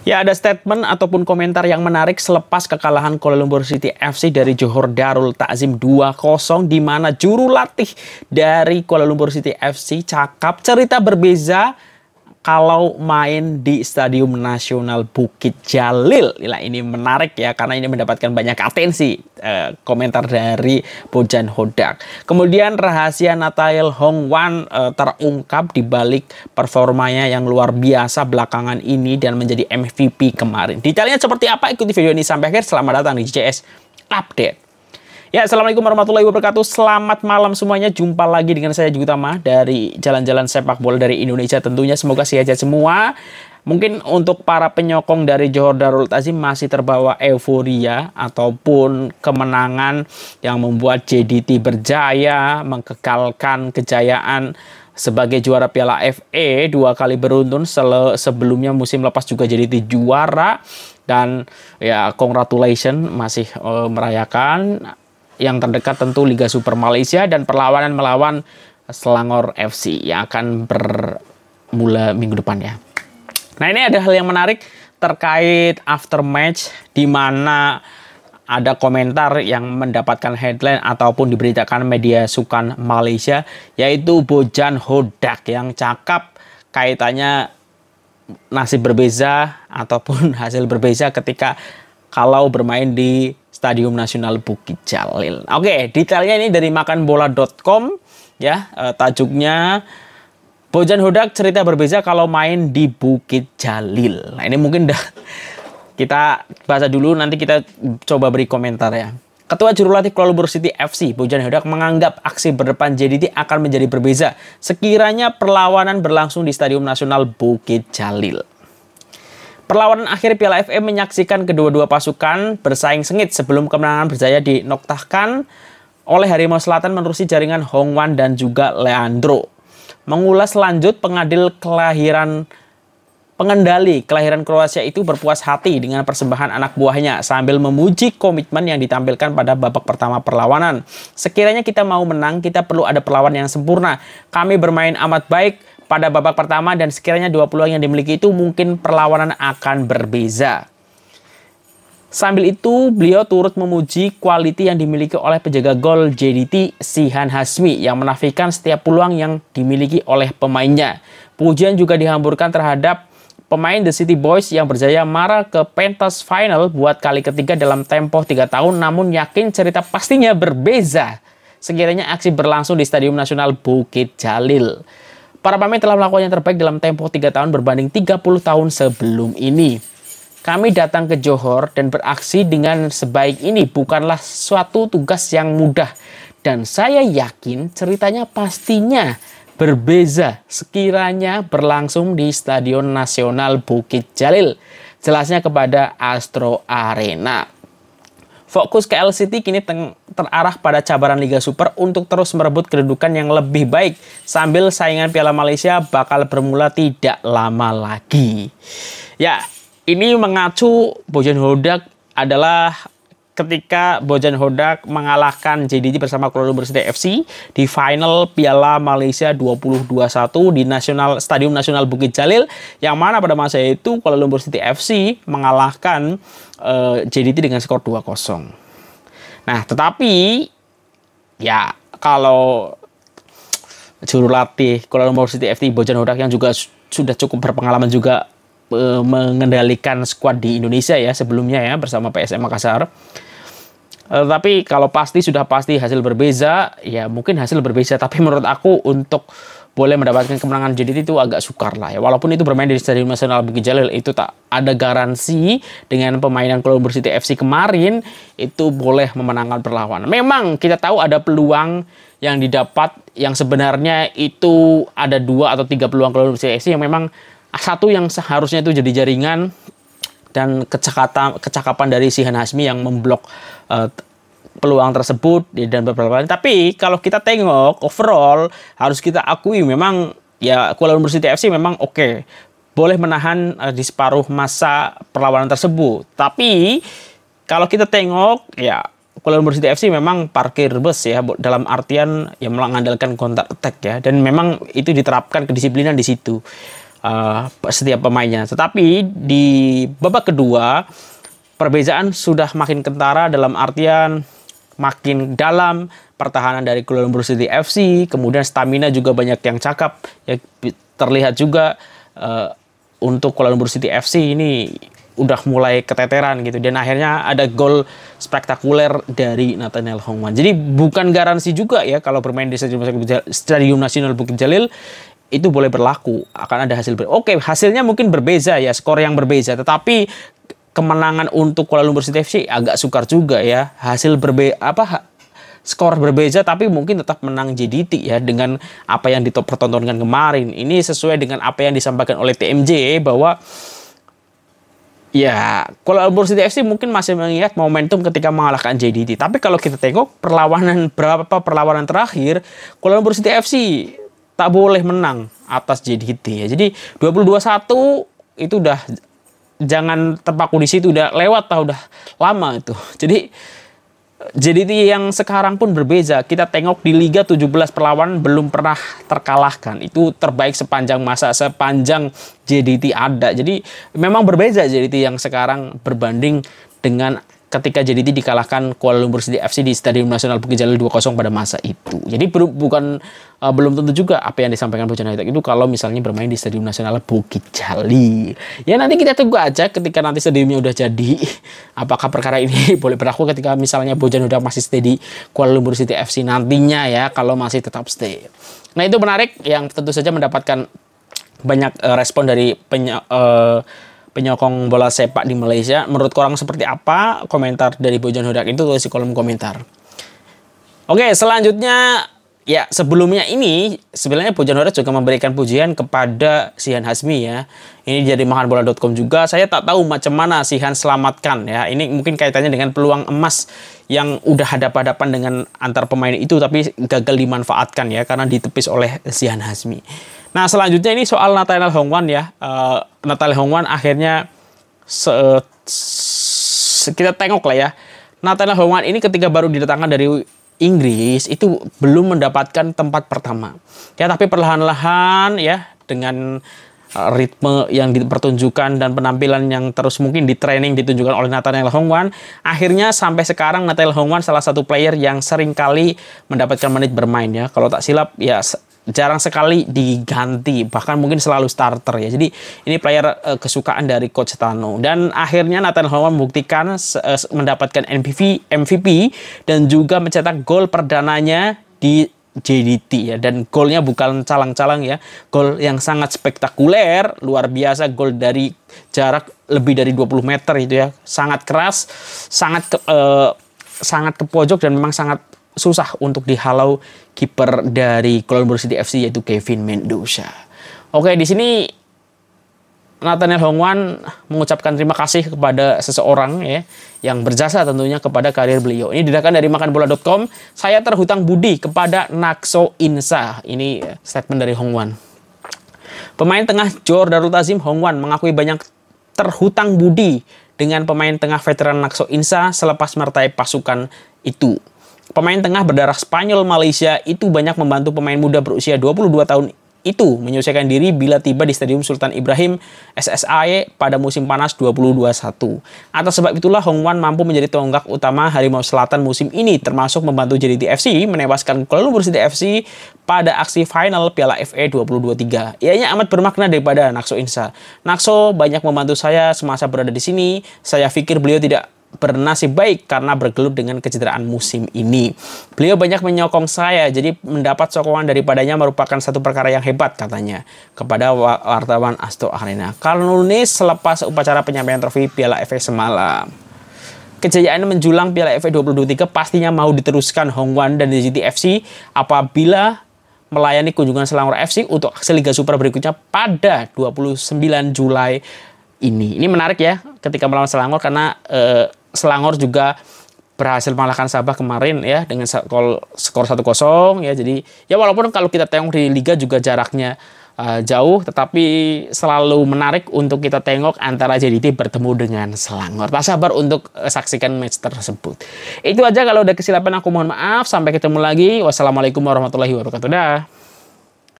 Ya, ada statement ataupun komentar yang menarik selepas kekalahan Kuala Lumpur City FC dari Johor Darul Takzim 2-0, di mana juru latih dari Kuala Lumpur City FC cakap cerita berbeza kalau main di Stadium Nasional Bukit Jalil. Ini menarik ya, karena ini mendapatkan banyak atensi komentar dari Bojan Hodak. Kemudian rahasia Nathael Hongwan terungkap di balik performanya yang luar biasa belakangan ini dan menjadi MVP kemarin. Detailnya seperti apa? Ikuti video ini sampai akhir. Selamat datang di JS Update. Ya, assalamualaikum warahmatullahi wabarakatuh. Selamat malam semuanya. Jumpa lagi dengan saya Jugi Utama dari Jalan-Jalan Sepak Bola dari Indonesia tentunya. Semoga sehat semua. Mungkin untuk para penyokong dari Johor Darul Takzim masih terbawa euforia ataupun kemenangan yang membuat JDT berjaya mengkekalkan kejayaan sebagai juara Piala FA 2 kali beruntun. Sebelumnya musim lepas juga JDT juara, dan ya congratulations masih merayakan. Yang terdekat tentu Liga Super Malaysia dan perlawanan melawan Selangor FC yang akan bermula minggu depan ya. Nah, ini ada hal yang menarik terkait after match, di mana ada komentar yang mendapatkan headline ataupun diberitakan media sukan Malaysia, yaitu Bojan Hodak yang cakap kaitannya nasib berbeza ataupun hasil berbeza ketika kalau bermain di Stadium Nasional Bukit Jalil. Oke, detailnya ini dari makanbola.com ya. Tajuknya Bojan Hodak cerita berbeza kalau main di Bukit Jalil. Nah, ini mungkin kita baca dulu, nanti kita coba beri komentar ya. Ketua Jurulatih Kuala Lumpur City FC, Bojan Hodak, menganggap aksi berdepan JDT akan menjadi berbeza sekiranya perlawanan berlangsung di Stadium Nasional Bukit Jalil. Perlawanan akhir Piala FA menyaksikan kedua-dua pasukan bersaing sengit sebelum kemenangan berjaya dinoktahkan oleh Harimau Selatan menerusi jaringan Hongwan dan juga Leandro. Mengulas lanjut, pengendali kelahiran Kroasia itu berpuas hati dengan persembahan anak buahnya sambil memuji komitmen yang ditampilkan pada babak pertama perlawanan. Sekiranya kita mau menang, kita perlu ada perlawanan yang sempurna. Kami bermain amat baik pada babak pertama dan sekiranya 2 peluang yang dimiliki itu mungkin perlawanan akan berbeza. Sambil itu beliau turut memuji kualiti yang dimiliki oleh penjaga gol JDT Sihan Hasmi yang menafikan setiap peluang yang dimiliki oleh pemainnya. Pujian juga dihamburkan terhadap pemain The City Boys yang berjaya marah ke pentas final buat kali ketiga dalam tempo 3 tahun, namun yakin cerita pastinya berbeza sekiranya aksi berlangsung di Stadium Nasional Bukit Jalil. Para pemain telah melakukan yang terbaik dalam tempo 3 tahun berbanding 30 tahun sebelum ini. Kami datang ke Johor dan beraksi dengan sebaik ini bukanlah suatu tugas yang mudah. Dan saya yakin ceritanya pastinya berbeza sekiranya berlangsung di Stadion Nasional Bukit Jalil. Jelasnya kepada Astro Arena. Fokus KL City kini terarah pada cabaran Liga Super untuk terus merebut kedudukan yang lebih baik sambil saingan Piala Malaysia bakal bermula tidak lama lagi. Ya, ini mengacu Bojan Hodak adalah ketika Bojan Hodak mengalahkan JDT bersama Kuala Lumpur City FC di final Piala Malaysia 2021 di Stadium Nasional Bukit Jalil, yang mana pada masa itu Kuala Lumpur City FC mengalahkan JDT dengan skor 2-0. Nah, tetapi ya kalau juru latih Kuala Lumpur City FC Bojan Hodak yang juga sudah cukup berpengalaman juga mengendalikan skuad di Indonesia ya sebelumnya ya bersama PSM Makassar. Tapi kalau sudah pasti hasil berbeza, ya mungkin hasil berbeza. Tapi menurut aku untuk boleh mendapatkan kemenangan JDT itu agak sukar lah ya. Walaupun itu bermain di Stadium Nasional Bukit Jalil, itu tak ada garansi dengan pemainan Kuala Lumpur City FC kemarin itu boleh memenangkan perlawanan. Memang kita tahu ada peluang yang didapat yang sebenarnya itu ada 2 atau 3 peluang Kuala Lumpur City FC yang memang satu yang seharusnya itu jadi jaringan dan kecakapan dari Sihan Hasmi yang memblok peluang tersebut dan beberapa lain. Tapi kalau kita tengok overall harus kita akui memang ya Kuala Lumpur City FC memang oke. Boleh menahan di separuh masa perlawanan tersebut. Tapi kalau kita tengok ya Kuala Lumpur City FC memang parkir bus ya, dalam artian ya mengandalkan counter attack ya, dan memang itu diterapkan kedisiplinan di situ. setiap pemainnya. Tetapi di babak kedua perbedaan sudah makin kentara dalam artian makin dalam pertahanan dari Kuala Lumpur City FC, kemudian stamina juga banyak yang cakap. Ya, terlihat juga untuk Kuala Lumpur City FC ini udah mulai keteteran gitu, dan akhirnya ada gol spektakuler dari Nathaniel Hongwan. Jadi bukan garansi juga ya kalau bermain di Stadium Nasional Bukit Jalil itu boleh berlaku akan ada hasil Oke, hasilnya mungkin berbeza ya, skor yang berbeza, tetapi kemenangan untuk Kuala Lumpur City FC agak sukar juga ya. Skor berbeza tapi mungkin tetap menang JDT ya, dengan apa yang dipertontonkan kemarin. Ini sesuai dengan apa yang disampaikan oleh TMJ bahwa ya, Kuala Lumpur City FC mungkin masih mengingat momentum ketika mengalahkan JDT. Tapi kalau kita tengok beberapa perlawanan terakhir, Kuala Lumpur City FC tak boleh menang atas JDT ya. Jadi 22-1 itu udah, jangan terpaku di situ, udah lewat udah lama itu. Jadi JDT yang sekarang pun berbeza. Kita tengok di Liga 17 perlawanan belum pernah terkalahkan. Itu terbaik sepanjang masa, sepanjang JDT ada. Jadi memang berbeza JDT yang sekarang berbanding dengan ketika JDT dikalahkan Kuala Lumpur City FC di Stadium Nasional Bukit Jalil 2-0 pada masa itu. Jadi belum tentu juga apa yang disampaikan Bojana United itu kalau misalnya bermain di Stadium Nasional Bukit Jalil. Ya nanti kita tunggu aja ketika nanti stadiumnya udah jadi. Apakah perkara ini boleh berlaku ketika misalnya Bojana udah masih stay di Kuala Lumpur City FC nantinya ya, kalau masih tetap stay. Nah itu menarik yang tentu saja mendapatkan banyak respon dari penyokong bola sepak di Malaysia. Menurut korang seperti apa? Komentar dari Bojan Hodak itu tulis di kolom komentar. Oke, selanjutnya ya, sebelumnya ini sebenarnya Bojan Hodak juga memberikan pujian kepada Shihan Hazmi ya. Ini dari makanbola.com juga. Saya tak tahu macam mana Shihan selamatkan ya. Ini mungkin kaitannya dengan peluang emas yang udah hadap-hadapan dengan antar pemain itu tapi gagal dimanfaatkan ya karena ditepis oleh Shihan Hazmi. Nah selanjutnya ini soal Nathaniel Hongwan ya. Nathaniel Hongwan akhirnya kita tengok lah ya. Nathaniel Hongwan ini ketika baru didatangkan dari Inggris itu belum mendapatkan tempat pertama. Ya tapi perlahan-lahan ya dengan ritme yang dipertunjukkan dan penampilan yang terus mungkin di training ditunjukkan oleh Nathaniel Hongwan, akhirnya sampai sekarang Nathaniel Hongwan salah satu player yang sering kali mendapatkan menit bermain ya. Kalau tak silap ya jarang sekali diganti, bahkan mungkin selalu starter ya. Jadi ini player kesukaan dari Coach Tano. Dan akhirnya Nathaniel Hongwan membuktikan mendapatkan MVP dan juga mencetak gol perdananya di JDT ya. Dan golnya bukan calang-calang ya. Gol yang sangat spektakuler, luar biasa, gol dari jarak lebih dari 20 meter itu ya. Sangat keras, sangat ke pojok dan memang sangat susah untuk dihalau kiper dari Kuala Lumpur City FC yaitu Kevin Mendoza. Oke, di sini Nathaniel Hongwan mengucapkan terima kasih kepada seseorang ya yang berjasa tentunya kepada karir beliau. Ini didatangkan dari makanbola.com. Saya terhutang budi kepada Nakso Insa. Ini statement dari Hongwan. Pemain tengah Johor Darul Ta'zim Hongwan mengakui banyak terhutang budi dengan pemain tengah veteran Nakso Insa selepas mertai pasukan itu. Pemain tengah berdarah Spanyol Malaysia itu banyak membantu pemain muda berusia 22 tahun itu menyesuaikan diri bila tiba di Stadium Sultan Ibrahim SSAE pada musim panas 2021. Atas sebab itulah Hongwan mampu menjadi tonggak utama Harimau Selatan musim ini, termasuk membantu JDT FC menewaskan Kuala Lumpur City FC pada aksi final Piala FA 2023. Ianya amat bermakna daripada Nakso Insa. Nakso banyak membantu saya semasa berada di sini. Saya pikir beliau tidak bernasib baik karena bergelut dengan kecederaan musim ini. Beliau banyak menyokong saya, jadi mendapat sokongan daripadanya merupakan satu perkara yang hebat katanya kepada wartawan Astro Arena. Kalau nulis selepas upacara penyampaian trofi Piala FA semalam. Kejayaan menjulang Piala FA 2023 pastinya mau diteruskan Hongwan dan JDT FC apabila melayani kunjungan Selangor FC untuk aksi Liga Super berikutnya pada 29 Juli ini. Ini menarik ya ketika melawan Selangor karena Selangor juga berhasil mengalahkan Sabah kemarin ya dengan skor 1-0 ya. Jadi ya walaupun kalau kita tengok di liga juga jaraknya jauh, tetapi selalu menarik untuk kita tengok antara JDT bertemu dengan Selangor. Tak sabar untuk saksikan match tersebut. Itu aja, kalau ada kesilapan aku mohon maaf. Sampai ketemu lagi. Wassalamualaikum warahmatullahi wabarakatuh. Dah.